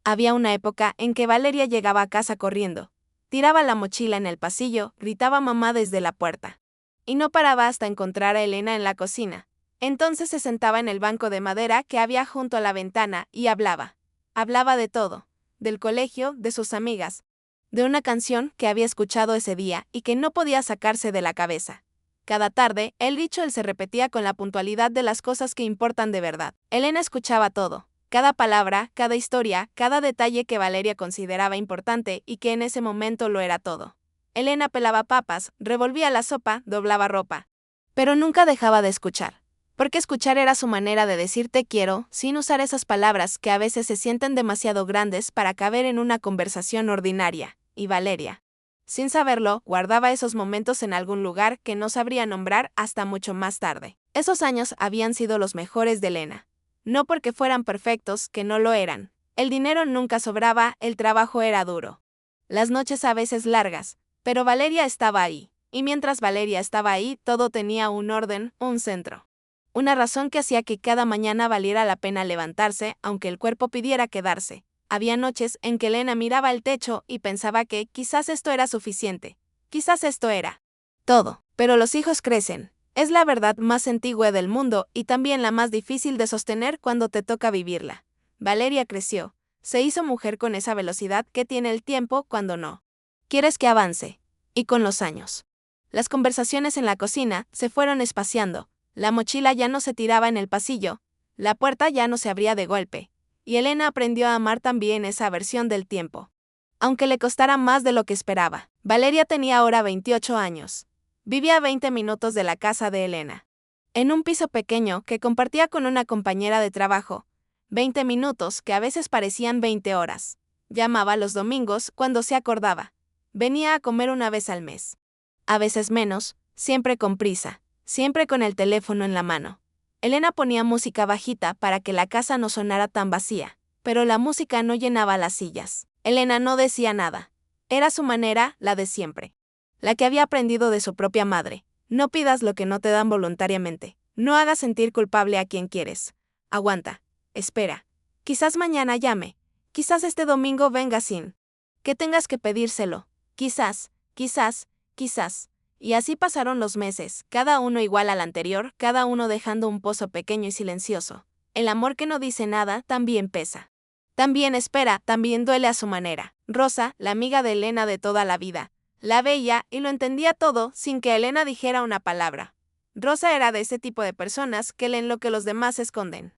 Había una época en que Valeria llegaba a casa corriendo. Tiraba la mochila en el pasillo, gritaba mamá desde la puerta. Y no paraba hasta encontrar a Elena en la cocina. Entonces se sentaba en el banco de madera que había junto a la ventana y hablaba. Hablaba de todo, del colegio, de sus amigas, de una canción que había escuchado ese día y que no podía sacarse de la cabeza. Cada tarde, el ritual se repetía con la puntualidad de las cosas que importan de verdad. Elena escuchaba todo. Cada palabra, cada historia, cada detalle que Valeria consideraba importante y que en ese momento lo era todo. Elena pelaba papas, revolvía la sopa, doblaba ropa. Pero nunca dejaba de escuchar. Porque escuchar era su manera de decir te quiero, sin usar esas palabras que a veces se sienten demasiado grandes para caber en una conversación ordinaria. Y Valeria, sin saberlo, guardaba esos momentos en algún lugar que no sabría nombrar hasta mucho más tarde. Esos años habían sido los mejores de Elena. No porque fueran perfectos, que no lo eran. El dinero nunca sobraba, el trabajo era duro. Las noches a veces largas, pero Valeria estaba ahí. Y mientras Valeria estaba ahí, todo tenía un orden, un centro. Una razón que hacía que cada mañana valiera la pena levantarse, aunque el cuerpo pidiera quedarse. Había noches en que Elena miraba el techo y pensaba que quizás esto era suficiente. Quizás esto era todo. Pero los hijos crecen. Es la verdad más antigua del mundo y también la más difícil de sostener cuando te toca vivirla. Valeria creció. Se hizo mujer con esa velocidad que tiene el tiempo cuando no quieres que avance. Y con los años. Las conversaciones en la cocina se fueron espaciando. La mochila ya no se tiraba en el pasillo. La puerta ya no se abría de golpe. Y Elena aprendió a amar también esa versión del tiempo. Aunque le costara más de lo que esperaba. Valeria tenía ahora 28 años. Vivía a 20 minutos de la casa de Elena. En un piso pequeño que compartía con una compañera de trabajo. 20 minutos que a veces parecían 20 horas. Llamaba los domingos cuando se acordaba. Venía a comer una vez al mes. A veces menos, siempre con prisa, siempre con el teléfono en la mano. Elena ponía música bajita para que la casa no sonara tan vacía, pero la música no llenaba las sillas. Elena no decía nada. Era su manera, la de siempre. La que había aprendido de su propia madre. No pidas lo que no te dan voluntariamente. No hagas sentir culpable a quien quieres. Aguanta. Espera. Quizás mañana llame. Quizás este domingo venga sin que tengas que pedírselo. Quizás. Y así pasaron los meses, cada uno igual al anterior, cada uno dejando un pozo pequeño y silencioso. El amor que no dice nada también pesa. También espera, también duele a su manera. Rosa, la amiga de Elena de toda la vida, la veía y lo entendía todo sin que Elena dijera una palabra. Rosa era de ese tipo de personas que leen lo que los demás esconden.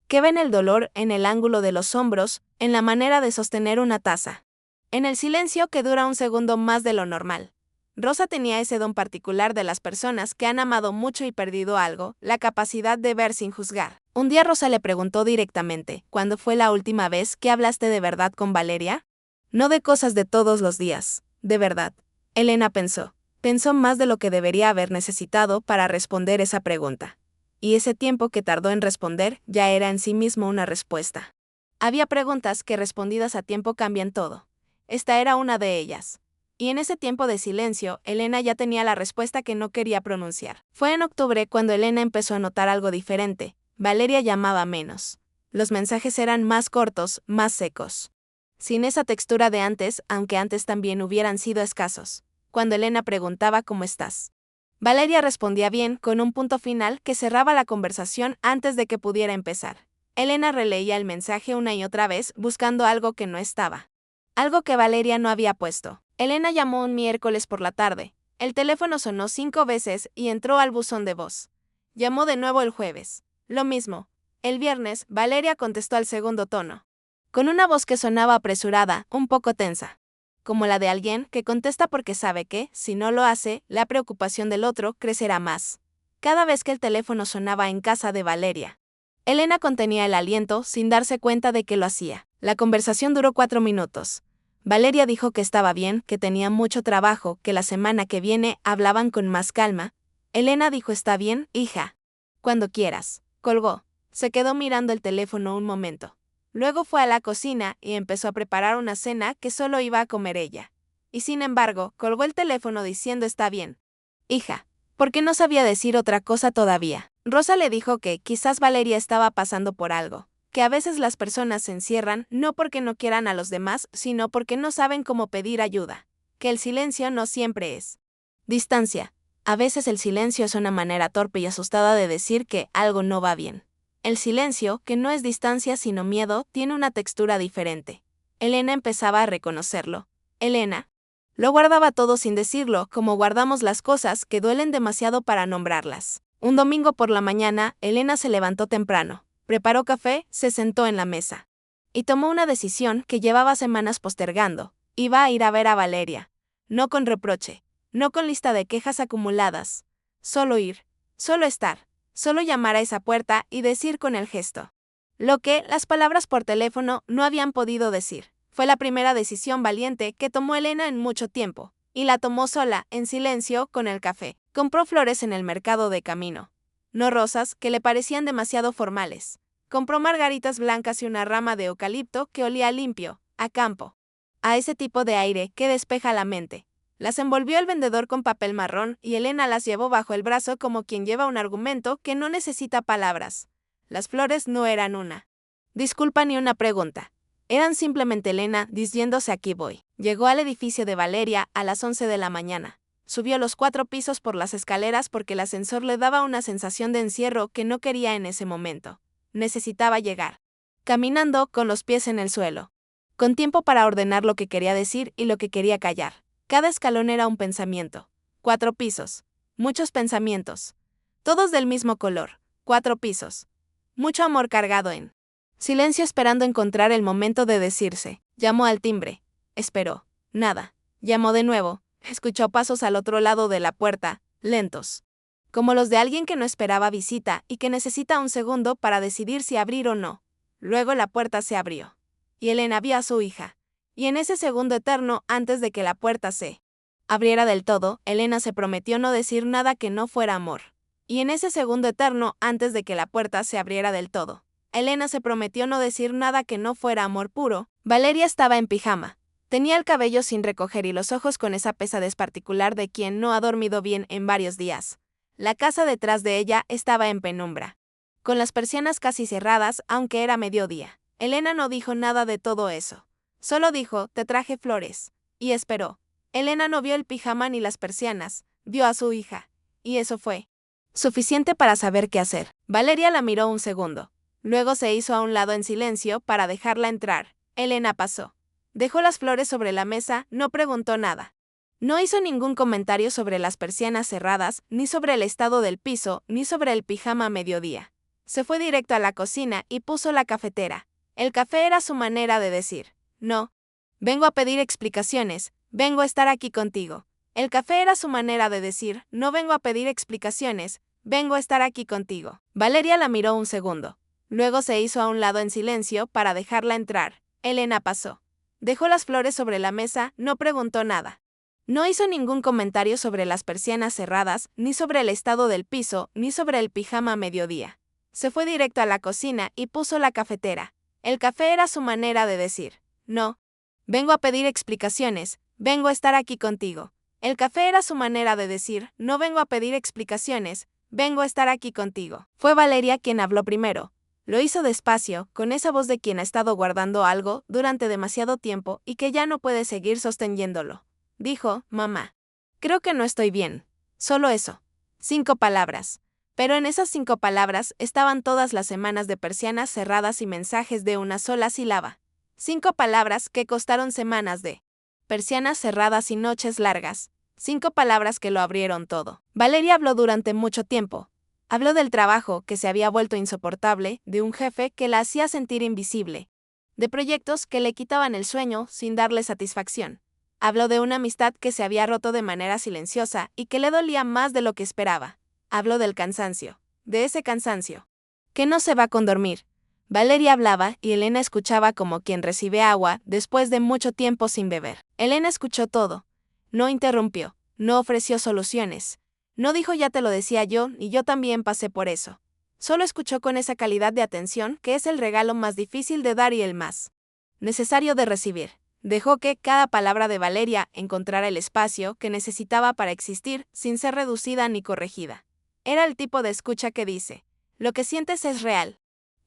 Que ven el dolor en el ángulo de los hombros, en la manera de sostener una taza. En el silencio que dura un segundo más de lo normal. Rosa tenía ese don particular de las personas que han amado mucho y perdido algo, la capacidad de ver sin juzgar. Un día Rosa le preguntó directamente, ¿cuándo fue la última vez que hablaste de verdad con Valeria? No de cosas de todos los días, de verdad. Elena pensó más de lo que debería haber necesitado para responder esa pregunta. Y ese tiempo que tardó en responder ya era en sí mismo una respuesta. Había preguntas que respondidas a tiempo cambian todo. Esta era una de ellas. Y en ese tiempo de silencio, Elena ya tenía la respuesta que no quería pronunciar. Fue en octubre cuando Elena empezó a notar algo diferente. Valeria llamaba menos. Los mensajes eran más cortos, más secos. Sin esa textura de antes, aunque antes también hubieran sido escasos. Cuando Elena preguntaba ¿cómo estás?, Valeria respondía bien, con un punto final que cerraba la conversación antes de que pudiera empezar. Elena releía el mensaje una y otra vez, buscando algo que no estaba. Algo que Valeria no había puesto. Elena llamó un miércoles por la tarde. El teléfono sonó 5 veces y entró al buzón de voz. Llamó de nuevo el jueves. Lo mismo. El viernes, Valeria contestó al segundo tono. Con una voz que sonaba apresurada, un poco tensa. Como la de alguien que contesta porque sabe que, si no lo hace, la preocupación del otro crecerá más. Cada vez que el teléfono sonaba en casa de Valeria, Elena contenía el aliento sin darse cuenta de que lo hacía. La conversación duró 4 minutos. Valeria dijo que estaba bien, que tenía mucho trabajo, que la semana que viene hablaban con más calma. Elena dijo está bien, hija. Cuando quieras. Colgó. Se quedó mirando el teléfono un momento. Luego fue a la cocina y empezó a preparar una cena que solo iba a comer ella. Y sin embargo, colgó el teléfono diciendo está bien, hija, porque no sabía decir otra cosa todavía. Rosa le dijo que quizás Valeria estaba pasando por algo, que a veces las personas se encierran no porque no quieran a los demás, sino porque no saben cómo pedir ayuda. Que el silencio no siempre es distancia. A veces el silencio es una manera torpe y asustada de decir que algo no va bien. El silencio, que no es distancia sino miedo, tiene una textura diferente. Elena empezaba a reconocerlo. Elena lo guardaba todo sin decirlo, como guardamos las cosas que duelen demasiado para nombrarlas. Un domingo por la mañana, Elena se levantó temprano, preparó café, se sentó en la mesa y tomó una decisión que llevaba semanas postergando. Iba a ir a ver a Valeria. No con reproche, no con lista de quejas acumuladas. Solo ir, solo estar, solo llamar a esa puerta y decir con el gesto lo que las palabras por teléfono no habían podido decir. Fue la primera decisión valiente que tomó Elena en mucho tiempo, y la tomó sola, en silencio, con el café. Compró flores en el mercado de camino. No rosas, que le parecían demasiado formales. Compró margaritas blancas y una rama de eucalipto que olía limpio, a campo, a ese tipo de aire que despeja la mente. Las envolvió el vendedor con papel marrón y Elena las llevó bajo el brazo como quien lleva un argumento que no necesita palabras. Las flores no eran una disculpa ni una pregunta. Eran simplemente Elena diciéndose aquí voy. Llegó al edificio de Valeria a las 11 de la mañana. Subió los 4 pisos por las escaleras porque el ascensor le daba una sensación de encierro que no quería en ese momento. Necesitaba llegar caminando con los pies en el suelo, con tiempo para ordenar lo que quería decir y lo que quería callar. Cada escalón era un pensamiento. 4 pisos. Muchos pensamientos. Todos del mismo color. 4 pisos. Mucho amor cargado en silencio esperando encontrar el momento de decirse. Llamó al timbre. Esperó. Nada. Llamó de nuevo. Escuchó pasos al otro lado de la puerta, lentos, como los de alguien que no esperaba visita y que necesita un segundo para decidir si abrir o no. Luego la puerta se abrió. Y Elena vio a su hija. Y en ese segundo eterno, antes de que la puerta se abriera del todo, Elena se prometió no decir nada que no fuera amor. Y en ese segundo eterno, antes de que la puerta se abriera del todo, Elena se prometió no decir nada que no fuera amor puro. Valeria estaba en pijama. Tenía el cabello sin recoger y los ojos con esa pesadez particular de quien no ha dormido bien en varios días. La casa detrás de ella estaba en penumbra, con las persianas casi cerradas, aunque era mediodía. Elena no dijo nada de todo eso. Solo dijo, te traje flores. Y esperó. Elena no vio el pijama ni las persianas, vio a su hija. Y eso fue suficiente para saber qué hacer. Valeria la miró un segundo. Luego se hizo a un lado en silencio para dejarla entrar. Elena pasó. Dejó las flores sobre la mesa, no preguntó nada. No hizo ningún comentario sobre las persianas cerradas, ni sobre el estado del piso, ni sobre el pijama a mediodía. Se fue directo a la cocina y puso la cafetera. El café era su manera de decir, no. Vengo a pedir explicaciones, vengo a estar aquí contigo. El café era su manera de decir, no vengo a pedir explicaciones, vengo a estar aquí contigo. Valeria la miró un segundo. Luego se hizo a un lado en silencio para dejarla entrar. Elena pasó. Dejó las flores sobre la mesa, no preguntó nada. No hizo ningún comentario sobre las persianas cerradas, ni sobre el estado del piso, ni sobre el pijama a mediodía. Se fue directo a la cocina y puso la cafetera. El café era su manera de decir, no. Vengo a pedir explicaciones, vengo a estar aquí contigo. El café era su manera de decir, no vengo a pedir explicaciones, vengo a estar aquí contigo. Fue Valeria quien habló primero. Lo hizo despacio, con esa voz de quien ha estado guardando algo durante demasiado tiempo y que ya no puede seguir sosteniéndolo. Dijo, mamá. Creo que no estoy bien. Solo eso. 5 palabras. Pero en esas 5 palabras estaban todas las semanas de persianas cerradas y mensajes de una sola sílaba. 5 palabras que costaron semanas de persianas cerradas y noches largas. 5 palabras que lo abrieron todo. Valeria habló durante mucho tiempo. Habló del trabajo que se había vuelto insoportable, de un jefe que la hacía sentir invisible, de proyectos que le quitaban el sueño sin darle satisfacción. Habló de una amistad que se había roto de manera silenciosa y que le dolía más de lo que esperaba. Habló del cansancio, de ese cansancio que no se va con dormir. Valeria hablaba y Elena escuchaba como quien recibe agua después de mucho tiempo sin beber. Elena escuchó todo. No interrumpió, no ofreció soluciones. No dijo ya te lo decía yo, y yo también pasé por eso. Solo escuchó con esa calidad de atención que es el regalo más difícil de dar y el más necesario de recibir. Dejó que cada palabra de Valeria encontrara el espacio que necesitaba para existir sin ser reducida ni corregida. Era el tipo de escucha que dice, lo que sientes es real.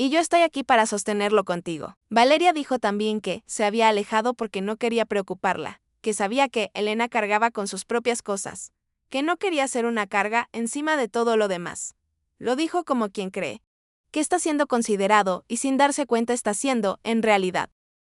Y yo estoy aquí para sostenerlo contigo. Valeria dijo también que se había alejado porque no quería preocuparla, que sabía que Elena cargaba con sus propias cosas, que no quería ser una carga encima de todo lo demás. Lo dijo como quien cree que está siendo considerado y sin darse cuenta está siendo, en realidad,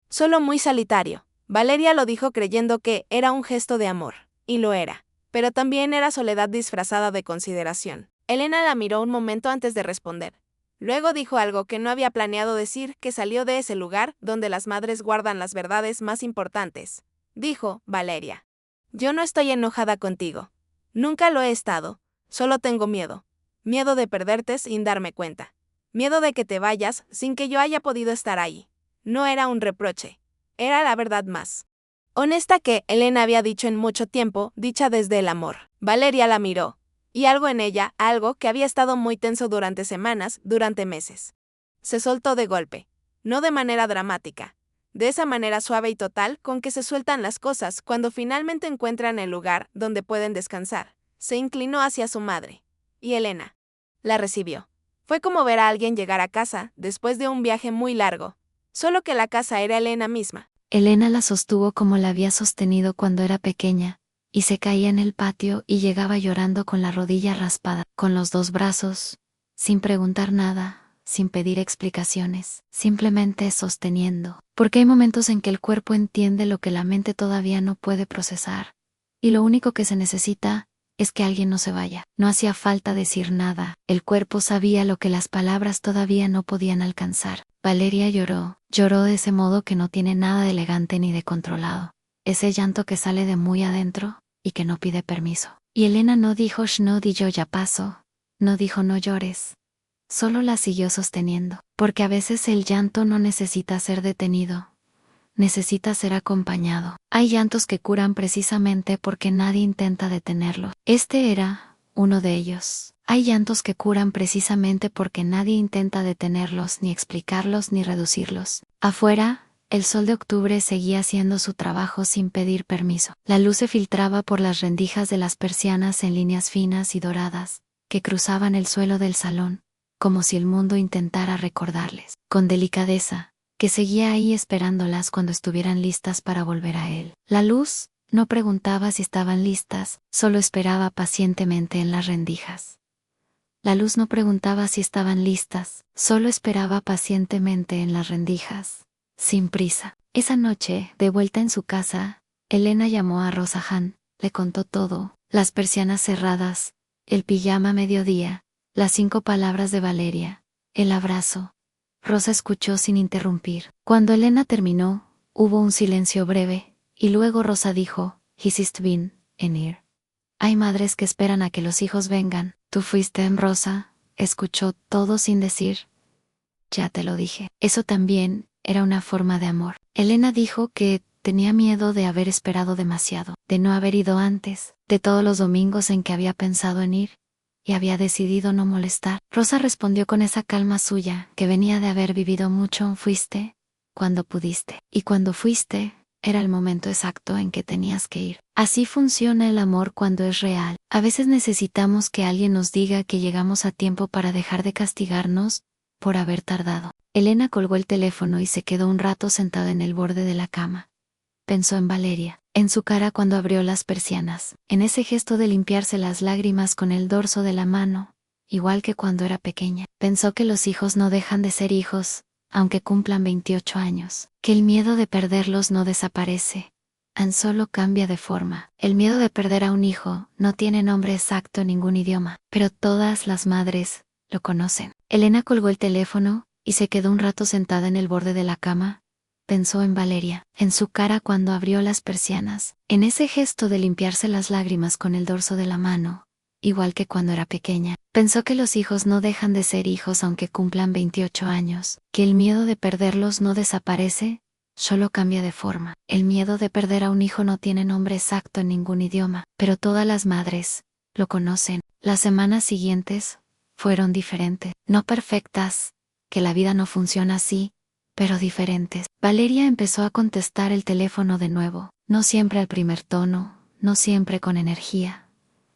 solo muy solitario. Valeria lo dijo creyendo que era un gesto de amor, y lo era, pero también era soledad disfrazada de consideración. Elena la miró un momento antes de responder. Luego dijo algo que no había planeado decir, que salió de ese lugar donde las madres guardan las verdades más importantes. Dijo, Valeria. Yo no estoy enojada contigo. Nunca lo he estado. Solo tengo miedo. Miedo de perderte sin darme cuenta. Miedo de que te vayas sin que yo haya podido estar ahí. No era un reproche. Era la verdad más honesta que Elena había dicho en mucho tiempo, dicha desde el amor. Valeria la miró. Y algo en ella, algo que había estado muy tenso durante semanas, durante meses, se soltó de golpe. No de manera dramática. De esa manera suave y total con que se sueltan las cosas cuando finalmente encuentran el lugar donde pueden descansar. Se inclinó hacia su madre. Y Elena la recibió. Fue como ver a alguien llegar a casa después de un viaje muy largo. Solo que la casa era Elena misma. Elena la sostuvo como la había sostenido cuando era pequeña, y se caía en el patio y llegaba llorando con la rodilla raspada, con los dos brazos, sin preguntar nada, sin pedir explicaciones, simplemente sosteniendo. Porque hay momentos en que el cuerpo entiende lo que la mente todavía no puede procesar, y lo único que se necesita es que alguien no se vaya. No hacía falta decir nada, el cuerpo sabía lo que las palabras todavía no podían alcanzar. Valeria lloró de ese modo que no tiene nada de elegante ni de controlado. Ese llanto que sale de muy adentro y que no pide permiso. Y Elena no dijo no di yo ya paso, no dijo no llores. Solo la siguió sosteniendo, porque a veces el llanto no necesita ser detenido. Necesita ser acompañado. Hay llantos que curan precisamente porque nadie intenta detenerlos. Este era uno de ellos. Hay llantos que curan precisamente porque nadie intenta detenerlos, ni explicarlos, ni reducirlos. Afuera, el sol de octubre seguía haciendo su trabajo sin pedir permiso. La luz se filtraba por las rendijas de las persianas en líneas finas y doradas, que cruzaban el suelo del salón, como si el mundo intentara recordarles, con delicadeza, que seguía ahí esperándolas cuando estuvieran listas para volver a él. La luz no preguntaba si estaban listas, solo esperaba pacientemente en las rendijas. La luz no preguntaba si estaban listas, solo esperaba pacientemente en las rendijas, sin prisa. Esa noche, de vuelta en su casa, Elena llamó a Rosa Hahn, le contó todo, las persianas cerradas, el pijama a mediodía, las 5 palabras de Valeria, el abrazo. Rosa escuchó sin interrumpir. Cuando Elena terminó, hubo un silencio breve, y luego Rosa dijo, "He ist been in here". Hay madres que esperan a que los hijos vengan. Tú fuiste en Rosa, escuchó todo sin decir. Ya te lo dije. Eso también era una forma de amor. Elena dijo que tenía miedo de haber esperado demasiado, de no haber ido antes, de todos los domingos en que había pensado en ir, y había decidido no molestar. Rosa respondió con esa calma suya, que venía de haber vivido mucho. Fuiste cuando pudiste, y cuando fuiste, era el momento exacto en que tenías que ir. Así funciona el amor cuando es real. A veces necesitamos que alguien nos diga que llegamos a tiempo para dejar de castigarnos por haber tardado. Elena colgó el teléfono y se quedó un rato sentada en el borde de la cama. Pensó en Valeria, en su cara cuando abrió las persianas, en ese gesto de limpiarse las lágrimas con el dorso de la mano, igual que cuando era pequeña. Pensó que los hijos no dejan de ser hijos, aunque cumplan 28 años, que el miedo de perderlos no desaparece, solo cambia de forma. El miedo de perder a un hijo no tiene nombre exacto en ningún idioma, pero todas las madres lo conocen. Elena colgó el teléfono y se quedó un rato sentada en el borde de la cama. Pensó en Valeria, en su cara cuando abrió las persianas, en ese gesto de limpiarse las lágrimas con el dorso de la mano, igual que cuando era pequeña. Pensó que los hijos no dejan de ser hijos aunque cumplan 28 años, que el miedo de perderlos no desaparece, solo cambia de forma. El miedo de perder a un hijo no tiene nombre exacto en ningún idioma, pero todas las madres lo conocen. Las semanas siguientes fueron diferentes, no perfectas, que la vida no funciona así, pero diferentes. Valeria empezó a contestar el teléfono de nuevo, no siempre al primer tono, no siempre con energía,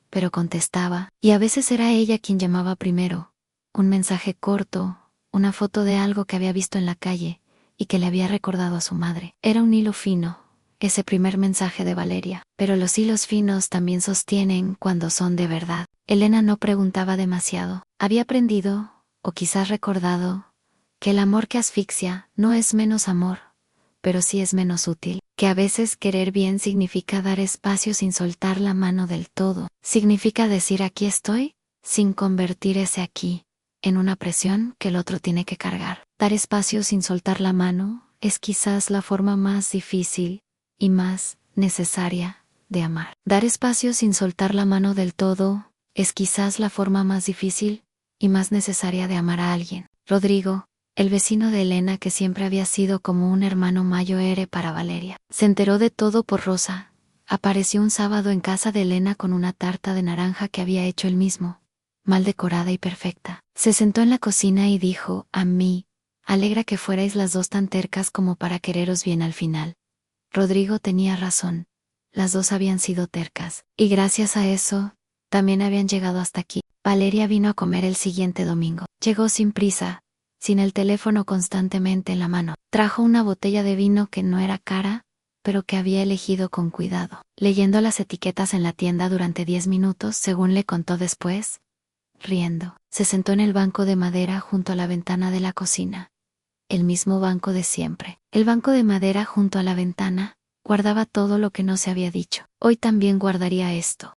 pero contestaba, y a veces era ella quien llamaba primero. Un mensaje corto, una foto de algo que había visto en la calle y que le había recordado a su madre. Era un hilo fino, ese primer mensaje de Valeria, pero los hilos finos también sostienen cuando son de verdad. Elena no preguntaba demasiado. Había aprendido, o quizás recordado, que el amor que asfixia no es menos amor, pero sí es menos útil, que a veces querer bien significa dar espacio sin soltar la mano del todo, significa decir aquí estoy, sin convertir ese aquí en una presión que el otro tiene que cargar. Dar espacio sin soltar la mano es quizás la forma más difícil y más necesaria de amar. Dar espacio sin soltar la mano del todo es quizás la forma más difícil y más necesaria de amar a alguien. Rodrigo, el vecino de Elena, que siempre había sido como un hermano mayor para Valeria, se enteró de todo por Rosa. Apareció un sábado en casa de Elena con una tarta de naranja que había hecho él mismo, mal decorada y perfecta. Se sentó en la cocina y dijo: a mí, alegra que fuerais las dos tan tercas como para quereros bien al final. Rodrigo tenía razón, las dos habían sido tercas, y gracias a eso, también habían llegado hasta aquí. Valeria vino a comer el siguiente domingo. Llegó sin prisa, sin el teléfono constantemente en la mano. Trajo una botella de vino que no era cara, pero que había elegido con cuidado, leyendo las etiquetas en la tienda durante 10 minutos, según le contó después, riendo. Se sentó en el banco de madera junto a la ventana de la cocina. El mismo banco de siempre. El banco de madera junto a la ventana guardaba todo lo que no se había dicho. Hoy también guardaría esto.